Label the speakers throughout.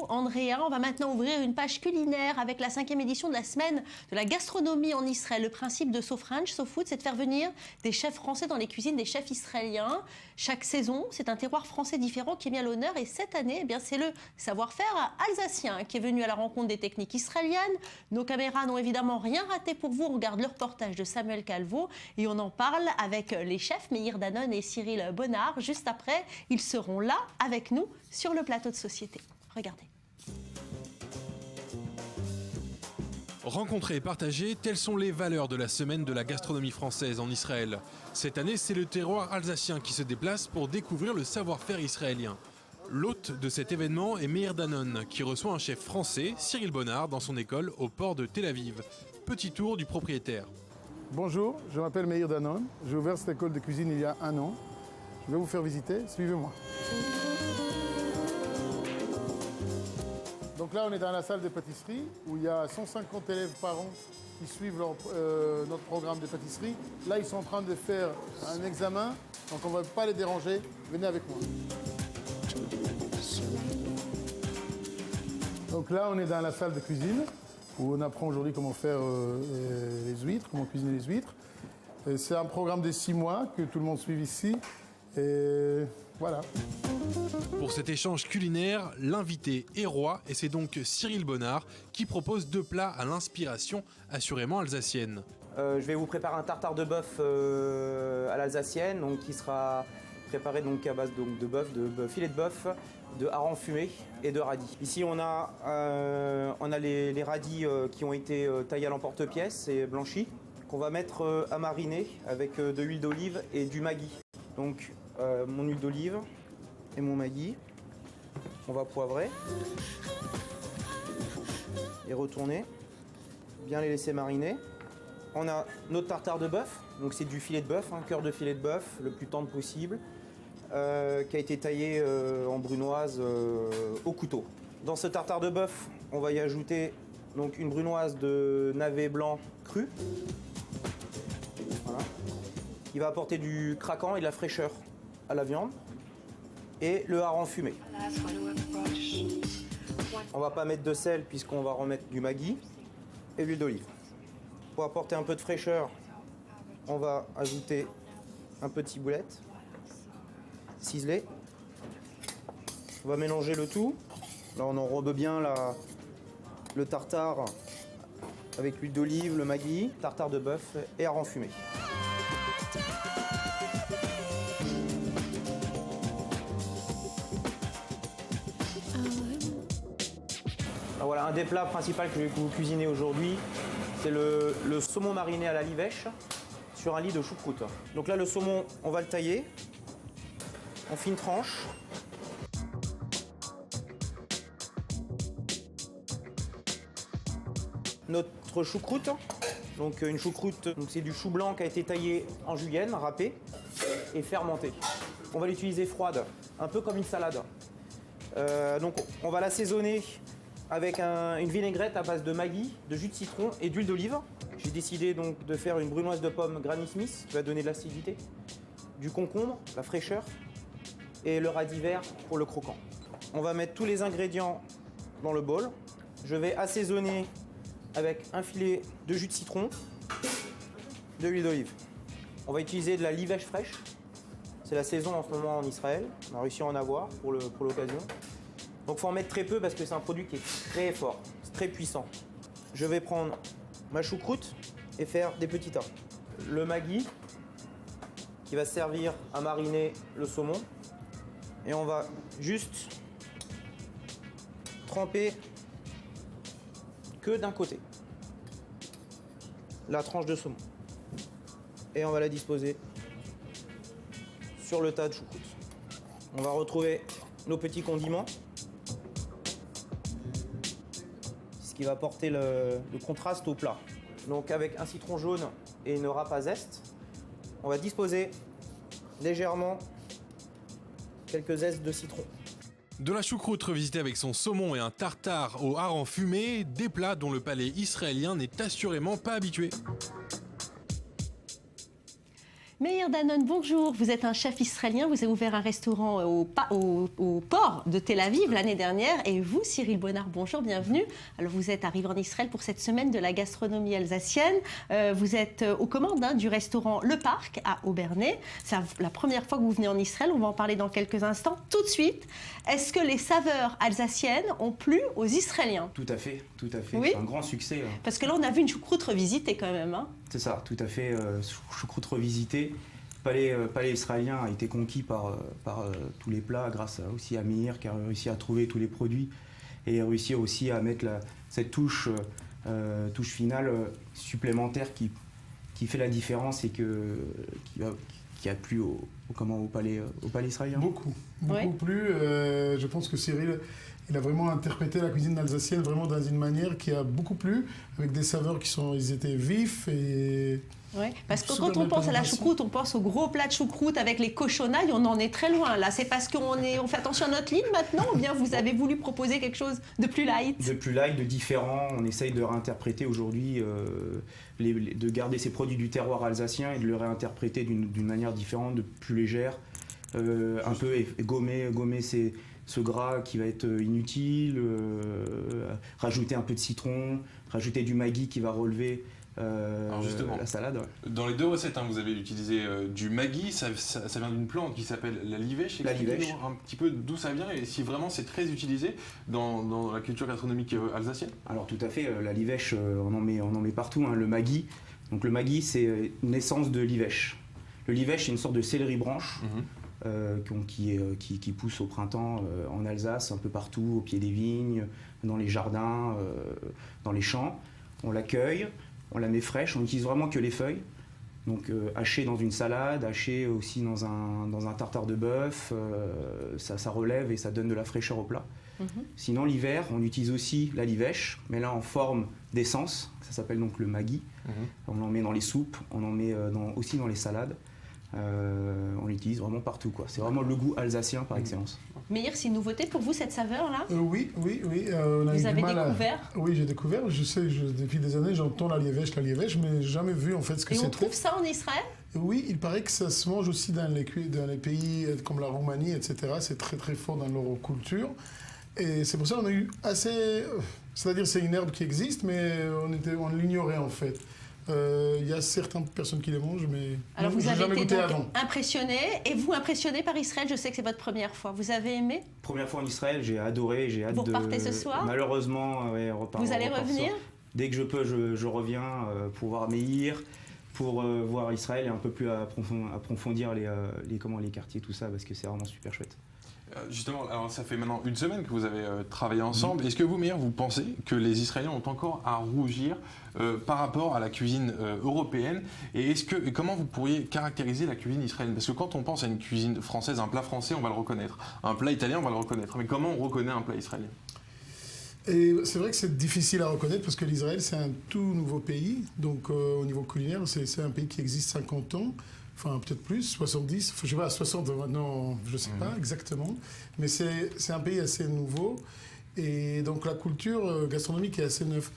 Speaker 1: nous, Andrea. On va maintenant ouvrir une page culinaire avec la 5e édition de la semaine de la gastronomie en Israël. Le principe de SoFrench, SoFood, c'est de faire venir des chefs français dans les cuisines des chefs israéliens. Chaque saison, c'est un terroir français différent qui est mis à l'honneur. Et cette année, eh bien, c'est le savoir-faire alsacien qui est venu à la rencontre des techniques israéliennes. Nos caméras n'ont évidemment rien raté pour vous. On regarde le reportage de Samuel Calvo et on en parle avec les chefs Meir Danon et Cyril Bonnard. Juste après, ils seront là avec nous sur le plateau de Société. Regardez.
Speaker 2: Rencontrer et partager, telles sont les valeurs de la semaine de la gastronomie française en Israël. Cette année, c'est le terroir alsacien qui se déplace pour découvrir le savoir-faire israélien. L'hôte de cet événement est Meir Danon, qui reçoit un chef français, Cyril Bonnard, dans son école au port de Tel Aviv. Petit tour du propriétaire.
Speaker 3: Bonjour, je m'appelle Meir Danon. J'ai ouvert cette école de cuisine il y a 1 an. Je vais vous faire visiter, suivez-moi. Donc là, on est dans la salle de pâtisserie où il y a 150 élèves par an qui suivent notre programme de pâtisserie. Là, ils sont en train de faire un examen, donc on ne va pas les déranger. Venez avec moi. Donc là, on est dans la salle de cuisine où on apprend aujourd'hui comment faire les huîtres, comment cuisiner les huîtres. C'est un programme de 6 mois que tout le monde suit ici. Et voilà.
Speaker 2: Pour cet échange culinaire, l'invité est roi et c'est donc Cyril Bonnard qui propose 2 plats à l'inspiration assurément alsacienne.
Speaker 4: Je vais vous préparer un tartare de bœuf à l'alsacienne, donc qui sera préparé donc à base donc, de filet de bœuf, de hareng fumé et de radis. Ici on a les radis qui ont été taillés à l'emporte-pièce et blanchis, qu'on va mettre à mariner avec de l'huile d'olive et du maggi. Donc mon huile d'olive et mon maggi, on va poivrer et retourner, bien les laisser mariner. On a notre tartare de bœuf, donc c'est du filet de bœuf, un cœur de filet de bœuf, le plus tendre possible, qui a été taillé en brunoise au couteau. Dans ce tartare de bœuf, on va y ajouter donc une brunoise de navet blanc cru, voilà, qui va apporter du craquant et de la fraîcheur à la viande, et le hareng fumé. On va pas mettre de sel puisqu'on va remettre du maggi et l'huile d'olive. Pour apporter un peu de fraîcheur, on va ajouter un peu de ciboulette ciselée. On va mélanger le tout. Là, on enrobe bien le tartare avec l'huile d'olive, le maggi, tartare de bœuf et hareng fumé. Alors voilà, un des plats principaux que je vais vous cuisiner aujourd'hui, c'est le saumon mariné à la livèche sur un lit de choucroute. Donc là, le saumon, on va le tailler en fines tranches. Notre choucroute, donc une choucroute, c'est du chou blanc qui a été taillé en julienne, râpé et fermenté. On va l'utiliser froide, un peu comme une salade. Donc on va l'assaisonner avec une vinaigrette à base de maggi, de jus de citron et d'huile d'olive. J'ai décidé donc de faire une brunoise de pomme Granny Smith qui va donner de l'acidité, du concombre, la fraîcheur et le radis vert pour le croquant. On va mettre tous les ingrédients dans le bol. Je vais assaisonner avec un filet de jus de citron, de l'huile d'olive. On va utiliser de la livèche fraîche. C'est la saison en ce moment en Israël. On a réussi à en avoir pour l'occasion. Donc il faut en mettre très peu parce que c'est un produit qui est très fort, c'est très puissant. Je vais prendre ma choucroute et faire des petits tas. Le maggi qui va servir à mariner le saumon. Et on va juste tremper que d'un côté la tranche de saumon. Et on va la disposer sur le tas de choucroute. On va retrouver nos petits condiments. Ce qui va apporter le contraste au plat. Donc avec un citron jaune et une râpe à zeste, on va disposer légèrement quelques zestes de citron.
Speaker 2: De la choucroute revisitée avec son saumon et un tartare au hareng fumé, des plats dont le palais israélien n'est assurément pas habitué.
Speaker 1: Meir Danon, bonjour. Vous êtes un chef israélien. Vous avez ouvert un restaurant au port de Tel Aviv l'année dernière. Et vous, Cyril Bonnard, bonjour, bienvenue. Alors, vous êtes arrivé en Israël pour cette semaine de la gastronomie alsacienne. Vous êtes aux commandes du restaurant Le Parc à Obernai. C'est la première fois que vous venez en Israël. On va en parler dans quelques instants. Tout de suite, est-ce que les saveurs alsaciennes ont plu aux Israéliens?
Speaker 5: Tout à fait, tout à fait.
Speaker 1: Oui.
Speaker 5: C'est un grand succès.
Speaker 1: Parce que là, on a vu une choucroute revisitée quand même. Hein.
Speaker 5: C'est ça, tout à fait. Choucroute revisité. Le palais israélien a été conquis par tous les plats grâce aussi à Meir qui a réussi à trouver tous les produits et a réussi aussi à mettre cette touche finale supplémentaire qui fait la différence et qui a plu au palais israélien.
Speaker 3: Beaucoup
Speaker 1: Ouais.
Speaker 3: plu. Je pense que Cyril, il a vraiment interprété la cuisine alsacienne vraiment dans une manière qui a beaucoup plu, avec des saveurs ils étaient vifs et...
Speaker 1: Ouais, parce que
Speaker 3: Super
Speaker 1: quand on
Speaker 3: belle
Speaker 1: pense à la
Speaker 3: présentation.
Speaker 1: choucroute, on pense au gros plat de choucroute avec les cochonailles, on en est très loin. Là, c'est parce qu'on fait attention à notre ligne maintenant, ou bien vous avez voulu proposer quelque chose de plus light?
Speaker 5: De plus light, de différent. On essaye de réinterpréter aujourd'hui, de garder ces produits du terroir alsacien et de le réinterpréter d'une manière différente, de plus légère. Un peu gommer ce gras qui va être inutile, rajouter un peu de citron, rajouter du Maggi qui va relever
Speaker 2: Alors justement,
Speaker 5: la salade.
Speaker 2: Dans les deux recettes, vous avez utilisé du Maggi, ça vient d'une plante qui s'appelle la livèche.
Speaker 5: La livèche.
Speaker 2: Expliquez-nous un petit peu d'où ça vient et si vraiment c'est très utilisé dans la culture gastronomique alsacienne.
Speaker 5: Alors tout à fait, la livèche, on en met partout. Hein. Le Maggi, donc le Maggi c'est une essence de livèche. Le livèche c'est une sorte de céleri branche qui pousse au printemps en Alsace, un peu partout, au pied des vignes, dans les jardins, dans les champs. On la cueille, on la met fraîche, on n'utilise vraiment que les feuilles. Donc hachée dans une salade, hachée aussi dans un tartare de bœuf, ça relève et ça donne de la fraîcheur au plat. Sinon l'hiver, on utilise aussi la livèche, mais là en forme d'essence, ça s'appelle donc le Maggi. On en met dans les soupes, on en met aussi dans les salades. On l'utilise vraiment partout, quoi. C'est vraiment le goût alsacien par excellence.
Speaker 1: Meir, c'est une nouveauté pour vous cette saveur-là?
Speaker 3: Oui. On a
Speaker 1: Vous
Speaker 3: eu
Speaker 1: avez
Speaker 3: du mal
Speaker 1: découvert?
Speaker 3: Oui, j'ai découvert. Je sais, depuis des années, j'entends la livèche, mais j'ai jamais vu en fait ce que
Speaker 1: Et on
Speaker 3: c'était.
Speaker 1: trouve ça en Israël?
Speaker 3: Oui, il paraît que ça se mange aussi dans les pays comme la Roumanie, etc. C'est très très fort dans leur culture. Et c'est pour ça qu'on a eu assez... C'est-à-dire c'est une herbe qui existe, mais on l'ignorait en fait. Il y a certaines personnes qui les mangent, mais
Speaker 1: Alors vous
Speaker 3: j'ai
Speaker 1: avez
Speaker 3: jamais
Speaker 1: été
Speaker 3: goûté
Speaker 1: donc
Speaker 3: avant.
Speaker 1: impressionné, et vous impressionné par Israël, je sais que c'est votre première fois. Vous avez aimé?
Speaker 5: Première fois en Israël, j'ai adoré, j'ai hâte
Speaker 1: Vous repartez ce soir?
Speaker 5: Malheureusement, ouais, on repart.
Speaker 1: Vous allez revenir?
Speaker 5: Dès que je peux, je reviens pour voir Meir, pour voir Israël et un peu plus approfondir les quartiers, tout ça, parce que c'est vraiment super chouette.
Speaker 2: Justement, alors ça fait maintenant une semaine que vous avez travaillé ensemble. Est-ce que vous, Meir, vous pensez que les Israéliens ont encore à rougir par rapport à la cuisine européenne? Et comment vous pourriez caractériser la cuisine israélienne? Parce que quand on pense à une cuisine française, un plat français, on va le reconnaître. Un plat italien, on va le reconnaître. Mais comment on reconnaît un plat israélien?
Speaker 3: Et c'est vrai que c'est difficile à reconnaître parce que l'Israël, c'est un tout nouveau pays. Donc, au niveau culinaire, c'est un pays qui existe 50 ans. Enfin, peut-être plus, 70, je sais pas, 60 maintenant, je ne sais pas exactement. Mais c'est un pays assez nouveau. Et donc, la culture gastronomique est assez neuve.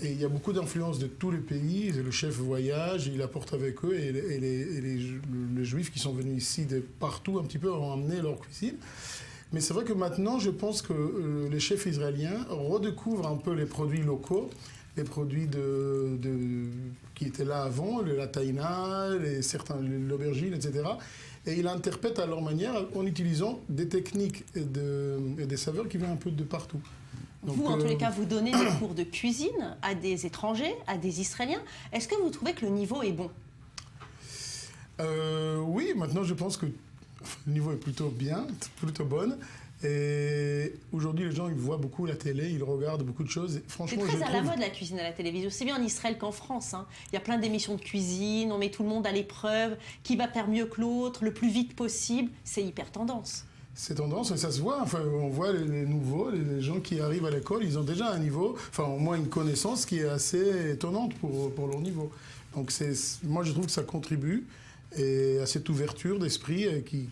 Speaker 3: Et il y a beaucoup d'influences de tous les pays. Le chef voyage, il apporte avec eux. Et les Juifs qui sont venus ici de partout, un petit peu, ont amené leur cuisine. Mais c'est vrai que maintenant, je pense que les chefs israéliens redécouvrent un peu les produits locaux, les produits qui étaient là avant, la taïna, l'aubergine, etc. Et ils l'interprètent à leur manière en utilisant des techniques et des saveurs qui viennent un peu de partout. Donc,
Speaker 1: vous, en tous les cas, vous donnez des cours de cuisine à des étrangers, à des Israéliens. Est-ce que vous trouvez que le niveau est bon?
Speaker 3: Oui, maintenant je pense que le niveau est plutôt bien, plutôt bon. Et aujourd'hui, les gens ils voient beaucoup la télé, ils regardent beaucoup de choses. Et
Speaker 1: C'est
Speaker 3: franchement,
Speaker 1: très
Speaker 3: je
Speaker 1: à
Speaker 3: trouve...
Speaker 1: la mode la cuisine à la télévision, aussi bien en Israël qu'en France. Hein. Il y a plein d'émissions de cuisine, on met tout le monde à l'épreuve, qui va faire mieux que l'autre, le plus vite possible. C'est hyper tendance.
Speaker 3: C'est tendance et ça se voit. Enfin, on voit les nouveaux, les gens qui arrivent à l'école, ils ont déjà un niveau, enfin au moins une connaissance qui est assez étonnante pour leur niveau. Donc moi je trouve que ça contribue. et à cette ouverture d'esprit qui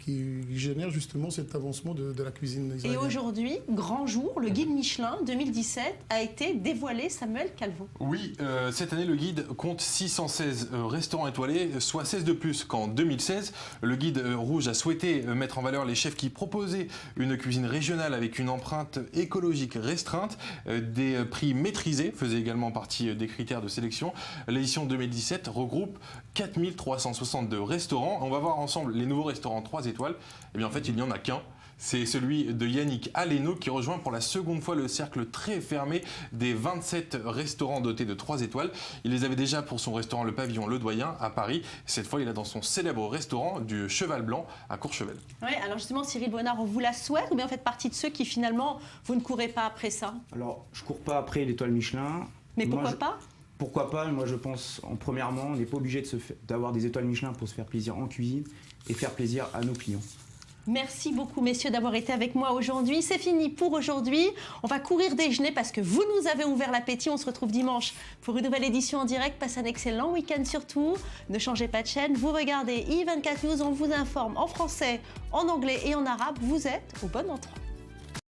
Speaker 3: génère justement cet avancement de la cuisine israélienne.
Speaker 1: Et aujourd'hui, grand jour, le guide Michelin 2017 a été dévoilé, Samuel Calvo.
Speaker 2: Oui, cette année, le guide compte 616 restaurants étoilés, soit 16 de plus qu'en 2016. Le guide rouge a souhaité mettre en valeur les chefs qui proposaient une cuisine régionale avec une empreinte écologique restreinte. Des prix maîtrisés faisaient également partie des critères de sélection. L'édition 2017 regroupe 4362 restaurants. On va voir ensemble les nouveaux restaurants 3 étoiles. Eh bien, en fait, il n'y en a qu'un. C'est celui de Yannick Aleno qui rejoint pour la seconde fois le cercle très fermé des 27 restaurants dotés de 3 étoiles. Il les avait déjà pour son restaurant Le Pavillon Le Doyen à Paris. Cette fois, il est dans son célèbre restaurant du Cheval Blanc à Courchevel.
Speaker 1: Oui, alors justement, Cyril Bonnard, on vous la souhaite ou bien vous faites partie de ceux qui finalement, vous ne courez pas après ça?
Speaker 5: Alors, je cours pas après l'étoile Michelin.
Speaker 1: Mais pourquoi pas?
Speaker 5: Pourquoi pas? Moi, je pense, premièrement, on n'est pas obligé d'avoir des étoiles Michelin pour se faire plaisir en cuisine et faire plaisir à nos clients.
Speaker 1: Merci beaucoup, messieurs, d'avoir été avec moi aujourd'hui. C'est fini pour aujourd'hui. On va courir déjeuner parce que vous nous avez ouvert l'appétit. On se retrouve dimanche pour une nouvelle édition en direct. Passez un excellent week-end surtout. Ne changez pas de chaîne. Vous regardez i24 News. On vous informe en français, en anglais et en arabe. Vous êtes au bon endroit.